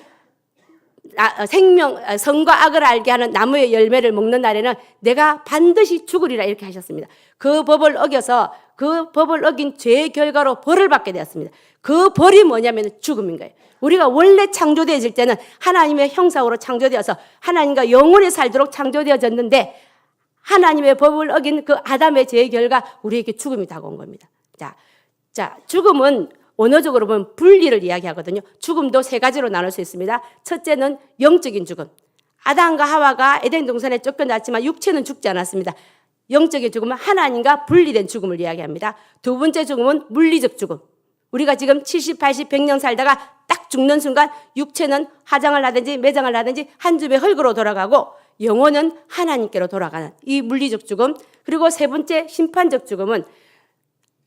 선과 악을 알게 하는 나무의 열매를 먹는 날에는 내가 반드시 죽으리라 이렇게 하셨습니다. 그 법을 어겨서 그 법을 어긴 죄의 결과로 벌을 받게 되었습니다. 그 벌이 뭐냐면 죽음인 거예요. 우리가 원래 창조되어질 때는 하나님의 형상으로 창조되어서 하나님과 영원히 살도록 창조되어졌는데 하나님의 법을 어긴 그 아담의 죄의 결과 우리에게 죽음이 다가온 겁니다. 자, 죽음은 원어적으로 보면 분리를 이야기하거든요. 죽음도 세 가지로 나눌 수 있습니다. 첫째는 영적인 죽음. 아담과 하와가 에덴 동산에 쫓겨났지만 육체는 죽지 않았습니다. 영적인 죽음은 하나님과 분리된 죽음을 이야기합니다. 두 번째 죽음은 물리적 죽음. 우리가 지금 70, 80, 100년 살다가 딱 죽는 순간 육체는 화장을 하든지 매장을 하든지 한 줌의 흙으로 돌아가고 영혼은 하나님께로 돌아가는 이 물리적 죽음. 그리고 세 번째 심판적 죽음은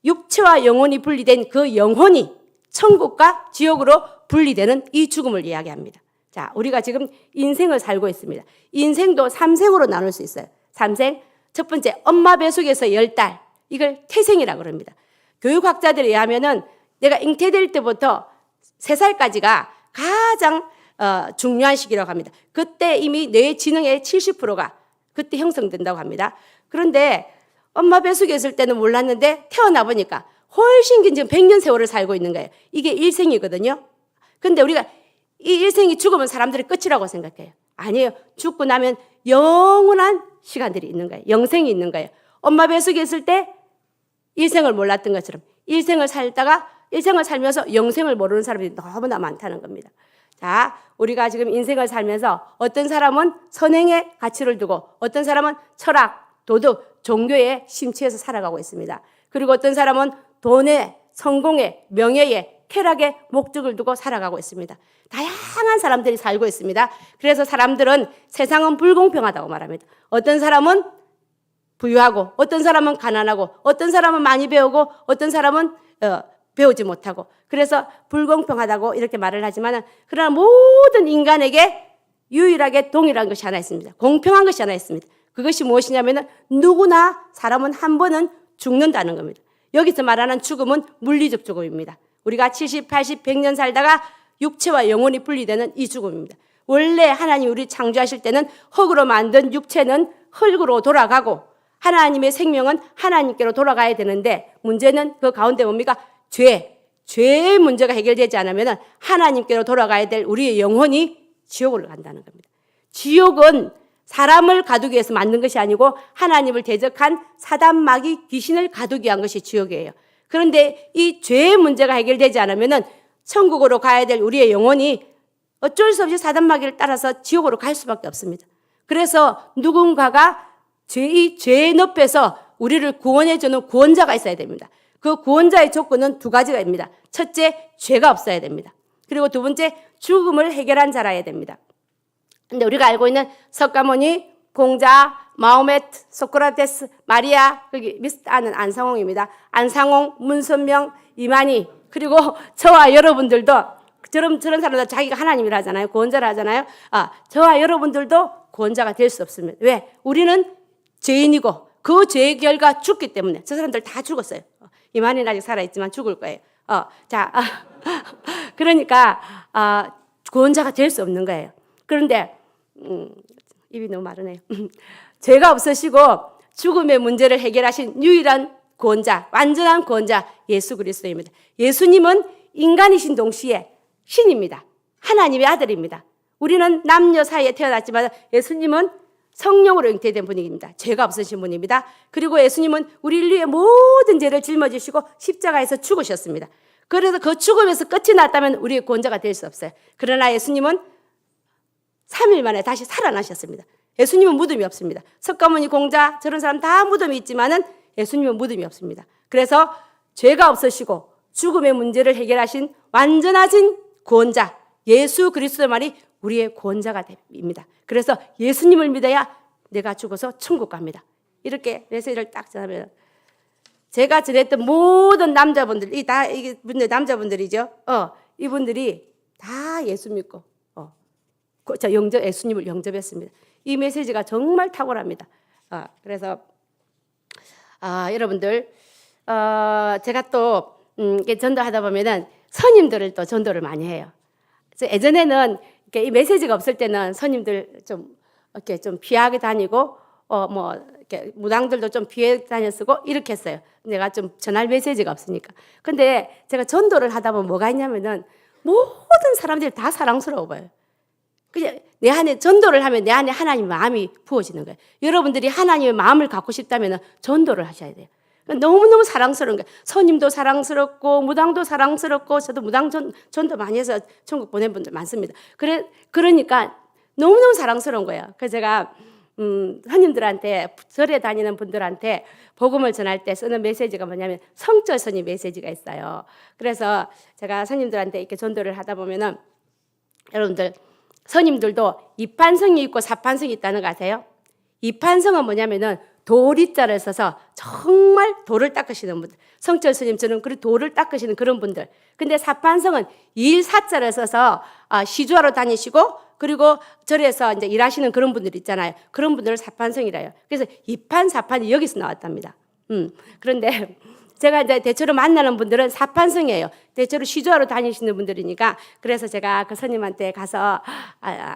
육체와 영혼이 분리된 그 영혼이 천국과 지옥으로 분리되는 이 죽음을 이야기합니다. 자, 우리가 지금 인생을 살고 있습니다. 인생도 3생으로 나눌 수 있어요. 3생. 첫 번째, 엄마 뱃속에서 10달. 이걸 태생이라고 그럽니다. 교육학자들에 의하면은 내가 잉태될 때부터 3살까지가 가장 중요한 시기라고 합니다. 그때 이미 뇌 지능의 70%가 그때 형성된다고 합니다. 그런데 엄마 뱃속에 있을 때는 몰랐는데 태어나 보니까 훨씬 긴 지금 100년 세월을 살고 있는 거예요. 이게 일생이거든요. 근데 우리가 이 일생이 죽으면 사람들이 끝이라고 생각해요. 아니에요. 죽고 나면 영원한 시간들이 있는 거예요. 영생이 있는 거예요. 엄마 뱃속에 있을 때 일생을 몰랐던 것처럼 일생을 살면서 영생을 모르는 사람들이 너무나 많다는 겁니다. 자, 우리가 지금 인생을 살면서 어떤 사람은 선행에 가치를 두고 어떤 사람은 철학, 도덕, 종교에 심취해서 살아가고 있습니다. 그리고 어떤 사람은 돈에, 성공에, 명예에, 쾌락에 목적을 두고 살아가고 있습니다. 다양한 사람들이 살고 있습니다. 그래서 사람들은 세상은 불공평하다고 말합니다. 어떤 사람은 부유하고, 어떤 사람은 가난하고, 어떤 사람은 많이 배우고, 어떤 사람은 배우지 못하고, 그래서 불공평하다고 이렇게 말을 하지만, 그러나 모든 인간에게 유일하게 동일한 것이 하나 있습니다. 공평한 것이 하나 있습니다. 그것이 무엇이냐면 누구나 사람은 한 번은 죽는다는 겁니다. 여기서 말하는 죽음은 물리적 죽음입니다. 우리가 70, 80, 100년 살다가 육체와 영혼이 분리되는 이 죽음입니다. 원래 하나님 우리 창조하실 때는 흙으로 만든 육체는 흙으로 돌아가고 하나님의 생명은 하나님께로 돌아가야 되는데, 문제는 그 가운데 뭡니까? 죄의 문제가 해결되지 않으면 하나님께로 돌아가야 될 우리의 영혼이 지옥으로 간다는 겁니다. 지옥은 사람을 가두기 위해서 만든 것이 아니고 하나님을 대적한 사단 마귀 귀신을 가두기 위한 것이 지옥이에요. 그런데 이 죄의 문제가 해결되지 않으면 천국으로 가야 될 우리의 영혼이 어쩔 수 없이 사단 마귀를 따라서 지옥으로 갈 수밖에 없습니다. 그래서 누군가가 이 죄의 늪에서 우리를 구원해 주는 구원자가 있어야 됩니다. 그 구원자의 조건은 두 가지가입니다. 첫째, 죄가 없어야 됩니다. 그리고 두 번째, 죽음을 해결한 자라야 됩니다. 근데 우리가 알고 있는 석가모니, 공자, 마호메트, 소크라테스, 마리아, 여기 미스터는 안상홍입니다. 안상홍, 문선명, 이만희, 그리고 저와 여러분들도 저런 사람들 자기가 하나님이라 하잖아요. 구원자라 하잖아요. 저와 여러분들도 구원자가 될 수 없습니다. 왜? 우리는 죄인이고 그 죄의 결과 죽기 때문에. 저 사람들 다 죽었어요. 이만희는 아직 살아있지만 죽을 거예요. 그러니까 구원자가 될 수 없는 거예요. 그런데 입이 너무 마르네요. 죄가 없으시고 죽음의 문제를 해결하신 유일한 구원자, 완전한 구원자 예수 그리스도입니다. 예수님은 인간이신 동시에 신입니다. 하나님의 아들입니다. 우리는 남녀 사이에 태어났지만 예수님은 성령으로 잉태된 분입니다. 죄가 없으신 분입니다. 그리고 예수님은 우리 인류의 모든 죄를 짊어지시고 십자가에서 죽으셨습니다. 그래서 그 죽음에서 끝이 났다면 우리의 구원자가 될 수 없어요. 그러나 예수님은 3일 만에 다시 살아나셨습니다. 예수님은 무덤이 없습니다. 석가모니, 공자 저런 사람 다 무덤이 있지만은 예수님은 무덤이 없습니다. 그래서 죄가 없으시고 죽음의 문제를 해결하신 완전하신 구원자 예수 그리스도의 말이 우리의 구원자가 됩니다. 그래서 예수님을 믿어야 내가 죽어서 천국 갑니다. 이렇게 메시지를 딱 전하면 제가 전했던 모든 남자분들, 이게 남자분들이죠. 이분들이 다 예수 믿고 예수님을 영접했습니다. 이 메시지가 정말 탁월합니다. 그래서 여러분들 제가 또 전도하다 보면은 선임들을 또 전도를 많이 해요. 그래서 예전에는 이 메시지가 없을 때는 선임들 이렇게 좀 피하게 다니고 이렇게 무당들도 좀 피해 다녔고 이렇게 했어요. 내가 좀 전할 메시지가 없으니까. 근데 제가 전도를 하다 보면 뭐가 있냐면은 모든 사람들이 다 사랑스러워 보여요. 그냥 내 안에 전도를 하면 내 안에 하나님의 마음이 부어지는 거예요. 여러분들이 하나님의 마음을 갖고 싶다면 전도를 하셔야 돼요. 너무너무 사랑스러운 거예요. 선임도 사랑스럽고 무당도 사랑스럽고 저도 무당 전도 많이 해서 천국 보낸 분들 많습니다. 그러니까 너무너무 사랑스러운 거예요. 그래서 제가 선임들한테 절에 다니는 분들한테 복음을 전할 때 쓰는 메시지가 뭐냐면 성적 선임 메시지가 있어요. 그래서 제가 선임들한테 이렇게 전도를 하다 보면은 여러분들 선임들도 이판성이 있고 사판성이 있다는 거 아세요? 이판성은 뭐냐면은 도리자를 써서 정말 돌을 닦으시는 분들. 성철 스님처럼 그 돌을 닦으시는 그런 분들. 근데 사판성은 일사자를 써서 시주하러 다니시고 그리고 절에서 이제 일하시는 그런 분들 있잖아요. 그런 분들을 사판성이라요. 그래서 이판 사판이 여기서 나왔답니다. 그런데 제가 이제 대체로 만나는 분들은 사판성이에요. 대체로 시주하러 다니시는 분들이니까. 그래서 제가 그 스님한테 가서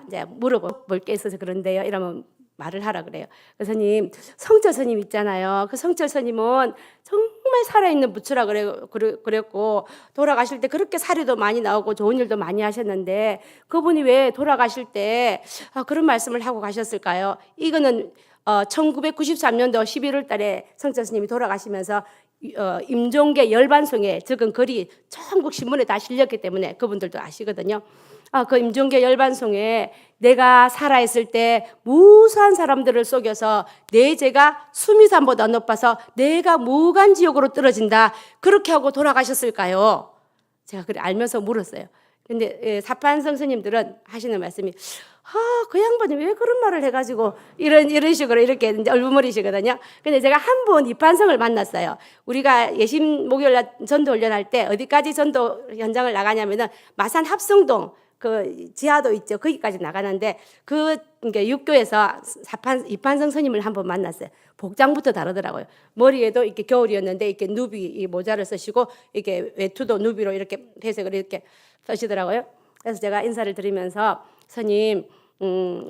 이제 물어볼 게 있어서 그런데요. 이러면 말을 하라 그래요. 그 스님, 성철 스님 있잖아요. 그 성철 스님은 정말 살아있는 부처라 그랬고 돌아가실 때 그렇게 사례도 많이 나오고 좋은 일도 많이 하셨는데 그분이 왜 돌아가실 때 그런 말씀을 하고 가셨을까요? 이거는 1993년도 11월 달에 성철 스님이 돌아가시면서 임종계 열반송에 적은 글이 전국 신문에 다 실렸기 때문에 그분들도 아시거든요. 그 임종계 열반송에 내가 살아있을 때 무수한 사람들을 속여서 내 죄가 수미산보다 높아서 내가 무간지옥으로 떨어진다. 그렇게 하고 돌아가셨을까요? 제가 그래 알면서 물었어요. 근데 사판성 스님들은 하시는 말씀이 그 양반이 왜 그런 말을 해가지고 이런 식으로 이렇게 이제 얼버무리시거든요. 근데 제가 한 번 이판성을 만났어요. 우리가 예심 목요일 전도 훈련할 때 어디까지 전도 현장을 나가냐면은 마산 합성동 그 지하도 있죠. 거기까지 나가는데 그러니까 육교에서 이판성 스님을 한 번 만났어요. 복장부터 다르더라고요. 머리에도 이렇게 겨울이었는데 이렇게 누비 이 모자를 쓰시고 이렇게 외투도 누비로 이렇게 회색을 이렇게 쓰시더라고요. 그래서 제가 인사를 드리면서 스님,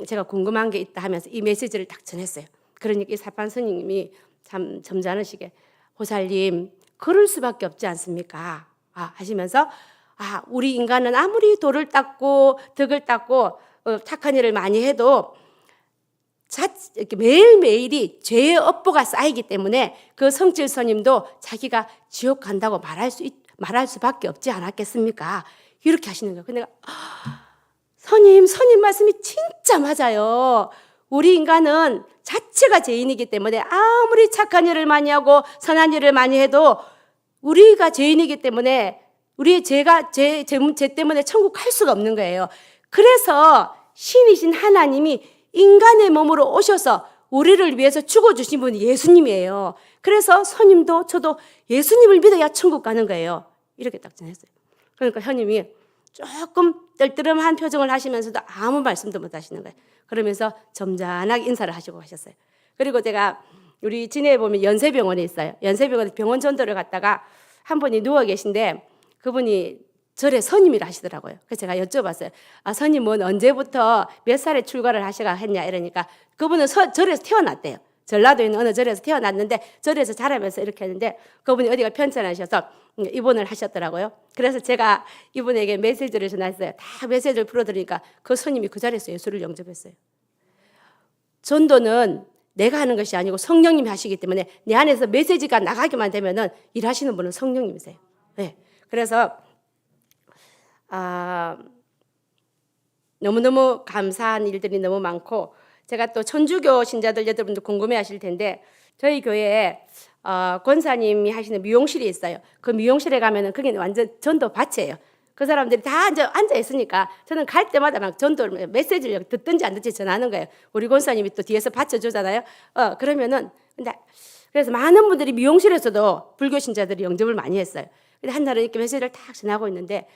제가 궁금한 게 있다 하면서 이 메시지를 딱 전했어요. 그러니까 이 사판 스님이 참 점잖으시게 보살님, 그럴 수밖에 없지 않습니까? 하시면서 우리 인간은 아무리 돌을 닦고 덕을 닦고 착한 일을 많이 해도 이렇게 매일매일이 죄의 업보가 쌓이기 때문에 그 성질 스님도 자기가 지옥 간다고 말할 수밖에 없지 않았겠습니까? 이렇게 하시는 거예요. 근데 내가 스님 말씀이 진짜 맞아요. 우리 인간은 자체가 죄인이기 때문에 아무리 착한 일을 많이 하고 선한 일을 많이 해도 우리가 죄인이기 때문에 우리의 죄 때문에 천국 갈 수가 없는 거예요. 그래서 신이신 하나님이 인간의 몸으로 오셔서 우리를 위해서 죽어주신 분이 예수님이에요. 그래서 스님도 저도 예수님을 믿어야 천국 가는 거예요. 이렇게 딱 전했어요. 그러니까 스님이 조금 떨떠름한 표정을 하시면서도 아무 말씀도 못 하시는 거예요. 그러면서 점잖하게 인사를 하시고 가셨어요. 그리고 제가 우리 진해에 보면 연세병원에 있어요. 연세병원에 병원 전도를 갔다가 한 분이 누워 계신데 그분이 절에 선임이라 하시더라고요. 그래서 제가 여쭤봤어요. 선임은 언제부터 몇 살에 출가를 했냐 이러니까 그분은 절에서 태어났대요. 전라도에 있는 어느 절에서 태어났는데 절에서 자라면서 이렇게 했는데 그분이 어디가 편찮으셔서 입원을 하셨더라고요. 그래서 제가 이분에게 메시지를 전했어요. 다 메시지를 풀어드리니까 그 스님이 그 자리에서 예수를 영접했어요. 전도는 내가 하는 것이 아니고 성령님이 하시기 때문에 내 안에서 메시지가 나가기만 되면은 일하시는 분은 성령님이세요. 네. 그래서 너무너무 감사한 일들이 너무 많고 제가 또 천주교 신자들 여러분들 궁금해하실 텐데 저희 교회에 권사님이 하시는 미용실이 있어요. 그 미용실에 가면은 그게 완전 전도 밭이에요. 그 사람들이 다 앉아 있으니까 저는 갈 때마다 막 전도 메시지를 듣든지 안 듣든지 전하는 거예요. 우리 권사님이 또 뒤에서 받쳐주잖아요. 그러면은 그래서 많은 분들이 미용실에서도 불교 신자들이 영접을 많이 했어요. 근데 한 날은 이렇게 메시지를 딱 전하고 있는데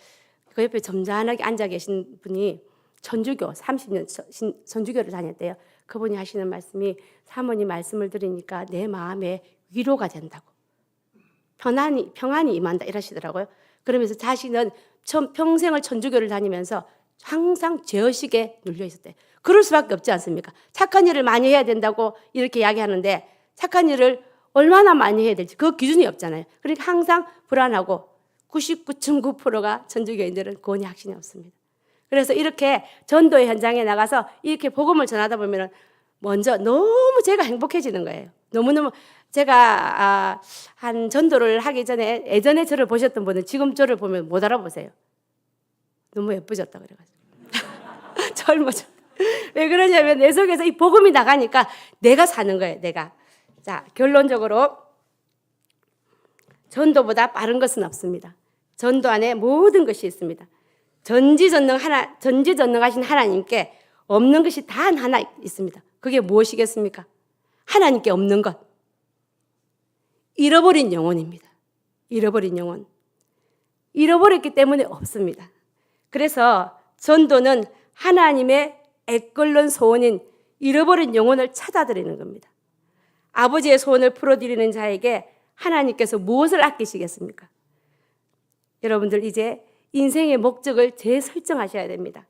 그 옆에 점잖하게 앉아 계신 분이 천주교 30년 천주교를 다녔대요. 그분이 하시는 말씀이 사모님 말씀을 들으니까 내 마음에 위로가 된다고 평안이 임한다 이러시더라고요. 그러면서 자신은 평생을 천주교를 다니면서 항상 죄의식에 눌려 있었대요. 그럴 수밖에 없지 않습니까? 착한 일을 많이 해야 된다고 이렇게 이야기하는데 착한 일을 얼마나 많이 해야 될지 그 기준이 없잖아요. 그러니까 항상 불안하고 99.9%가 천주교인들은 구원의 확신이 없습니다. 그래서 이렇게 전도의 현장에 나가서 이렇게 복음을 전하다 보면 먼저 너무 제가 행복해지는 거예요. 너무너무 제가 한 전도를 하기 전에 예전에 저를 보셨던 분은 지금 저를 보면 못 알아보세요. 너무 예쁘졌다 그래가지고 젊어졌다. 왜 그러냐면 내 속에서 이 복음이 나가니까 내가 사는 거예요. 내가. 자, 결론적으로 전도보다 빠른 것은 없습니다. 전도 안에 모든 것이 있습니다. 전지전능하신 하나님께 없는 것이 단 하나 있습니다. 그게 무엇이겠습니까? 하나님께 없는 것. 잃어버린 영혼입니다. 잃어버린 영혼. 잃어버렸기 때문에 없습니다. 그래서 전도는 하나님의 애끓는 소원인 잃어버린 영혼을 찾아드리는 겁니다. 아버지의 소원을 풀어드리는 자에게 하나님께서 무엇을 아끼시겠습니까? 여러분들 이제 인생의 목적을 재설정하셔야 됩니다.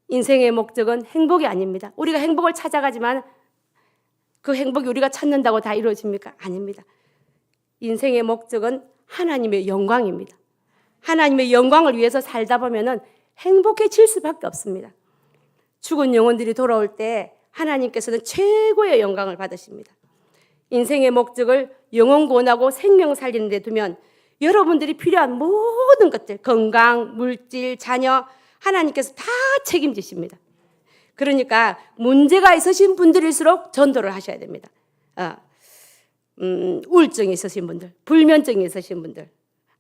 인생의 목적은 행복이 아닙니다. 우리가 행복을 찾아가지만 그 행복이 우리가 찾는다고 다 이루어집니까? 아닙니다. 인생의 목적은 하나님의 영광입니다. 하나님의 영광을 위해서 살다 보면은 행복해질 수밖에 없습니다. 죽은 영혼들이 돌아올 때 하나님께서는 최고의 영광을 받으십니다. 인생의 목적을 영혼 구원하고 생명 살리는 데 두면 여러분들이 필요한 모든 것들, 건강, 물질, 자녀, 하나님께서 다 책임지십니다. 그러니까 문제가 있으신 분들일수록 전도를 하셔야 됩니다. 우울증이 있으신 분들, 불면증이 있으신 분들,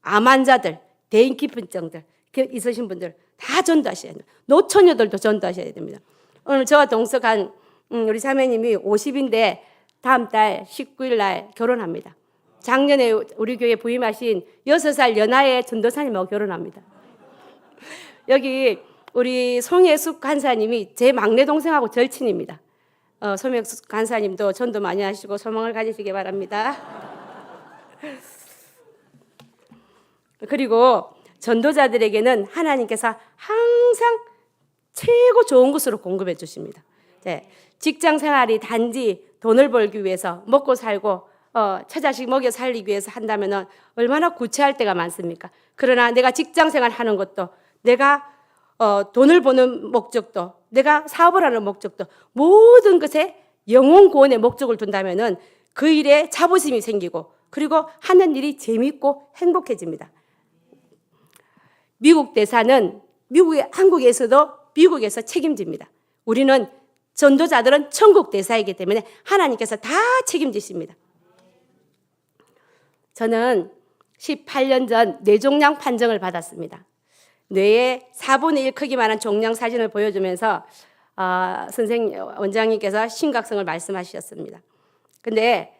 암 환자들, 대인기피증들 있으신 분들 다 전도하셔야 됩니다. 노처녀들도 전도하셔야 됩니다. 오늘 저와 동석한 우리 자매님이 50인데 다음 달 19일 날 결혼합니다. 작년에 우리 교회 부임하신 6살 연하의 전도사님하고 결혼합니다. 여기 우리 송혜숙 간사님이 제 막내 동생하고 절친입니다. 송혜숙 간사님도 전도 많이 하시고 소망을 가지시기 바랍니다. 그리고 전도자들에게는 하나님께서 항상 최고 좋은 것으로 공급해 주십니다. 직장 생활이 단지 돈을 벌기 위해서 먹고 살고 처자식 먹여 살리기 위해서 한다면 얼마나 구차할 때가 많습니까? 그러나 내가 직장 생활 하는 것도 내가 돈을 버는 목적도 내가 사업을 하는 목적도 모든 것에 영혼 구원의 목적을 둔다면 그 일에 자부심이 생기고 그리고 하는 일이 재밌고 행복해집니다. 미국 대사는 한국에서도 미국에서 책임집니다. 우리는 전도자들은 천국 대사이기 때문에 하나님께서 다 책임지십니다. 저는 18년 전 뇌종양 판정을 받았습니다. 뇌의 4분의 1 크기만한 종양 사진을 보여주면서 원장님께서 심각성을 말씀하셨습니다. 근데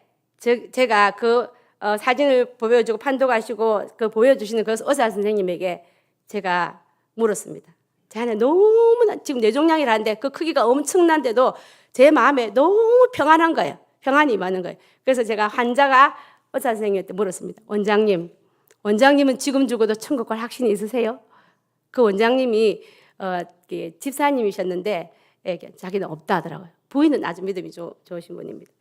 제가 그 사진을 보여주고 판독하시고 그 보여주시는 그 의사 선생님에게 제가 물었습니다. 제 안에 너무나 지금 뇌종양이라는데 그 크기가 엄청난데도 제 마음에 너무 평안한 거예요. 평안이 많은 거예요. 그래서 제가 환자가 의사 선생님한테 물었습니다. 원장님은 지금 죽어도 천국 갈 확신이 있으세요? 그 원장님이 집사님이셨는데 자기는 없다 하더라고요. 부인은 아주 믿음이 좋으신 분입니다.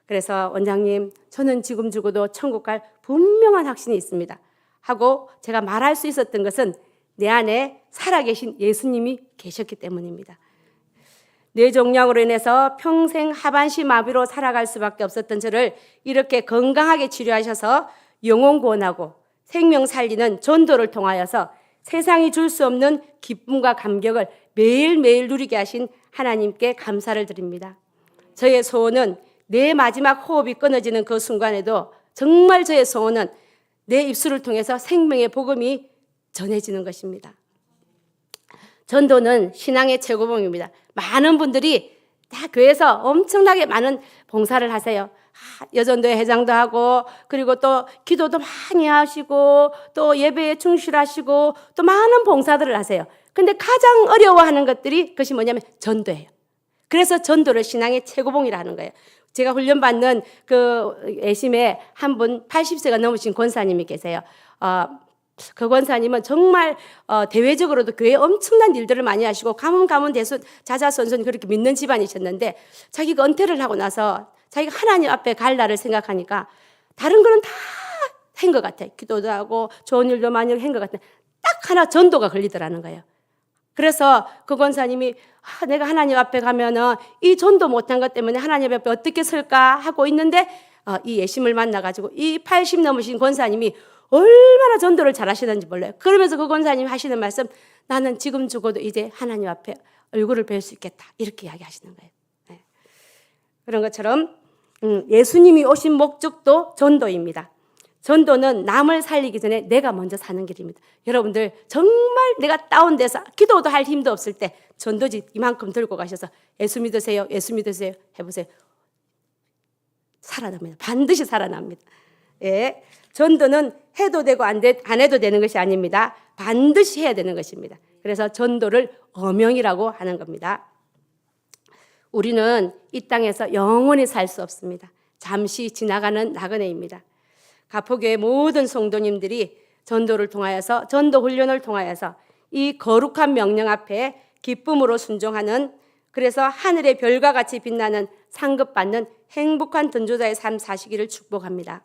그래서 원장님, 저는 지금 죽어도 천국 갈 분명한 확신이 있습니다. 하고 제가 말할 수 있었던 것은 내 안에 살아계신 예수님이 계셨기 때문입니다. 뇌종양으로 인해서 평생 하반신 마비로 살아갈 수밖에 없었던 저를 이렇게 건강하게 치료하셔서 영혼 구원하고 생명 살리는 전도를 통하여서 세상이 줄 수 없는 기쁨과 감격을 매일매일 누리게 하신 하나님께 감사를 드립니다. 저의 소원은 내 마지막 호흡이 끊어지는 그 순간에도 정말 저의 소원은 내 입술을 통해서 생명의 복음이 전해지는 것입니다. 전도는 신앙의 최고봉입니다. 많은 분들이 다 교회에서 엄청나게 많은 봉사를 하세요. 여전도회 회장도 하고 그리고 또 기도도 많이 하시고 또 예배에 충실하시고 또 많은 봉사들을 하세요. 근데 가장 어려워하는 것들이 그것이 뭐냐면 전도예요. 그래서 전도를 신앙의 최고봉이라 하는 거예요. 제가 훈련받는 그 애심에 한 분 80세가 넘으신 권사님이 계세요. 그 권사님은 정말 대외적으로도 교회에 엄청난 일들을 많이 하시고 가문 대손 자자손손 그렇게 믿는 집안이셨는데 자기가 은퇴를 하고 나서 자기가 하나님 앞에 갈 날을 생각하니까 다른 거는 다 한 것 같아. 기도도 하고 좋은 일도 많이 한 것 같아. 딱 하나 전도가 걸리더라는 거예요. 그래서 그 권사님이 내가 하나님 앞에 가면은 이 전도 못한 것 때문에 하나님 앞에 어떻게 설까 하고 있는데 이 예심을 만나가지고 이 80 넘으신 권사님이 얼마나 전도를 잘하시는지 몰라요. 그러면서 그 권사님이 하시는 말씀, 나는 지금 죽어도 이제 하나님 앞에 얼굴을 뵐 수 있겠다. 이렇게 이야기하시는 거예요. 네. 그런 것처럼 예수님이 오신 목적도 전도입니다. 전도는 남을 살리기 전에 내가 먼저 사는 길입니다. 여러분들 정말 내가 다운돼서 기도도 할 힘도 없을 때 전도지 이만큼 들고 가셔서 예수 믿으세요. 예수 믿으세요. 해보세요. 살아납니다. 반드시 살아납니다. 예. 전도는 해도 되고 안 해도 되는 것이 아닙니다. 반드시 해야 되는 것입니다. 그래서 전도를 어명이라고 하는 겁니다. 우리는 이 땅에서 영원히 살 수 없습니다. 잠시 지나가는 나그네입니다. 가포교회 모든 성도님들이 전도를 통하여서 전도 훈련을 통하여서 이 거룩한 명령 앞에 기쁨으로 순종하는 그래서 하늘의 별과 같이 빛나는 상급받는 행복한 전도자의 삶 사시기를 축복합니다.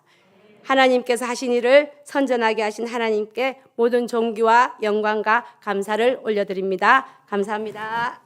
하나님께서 하신 일을 선전하게 하신 하나님께 모든 존귀와 영광과 감사를 올려드립니다. 감사합니다.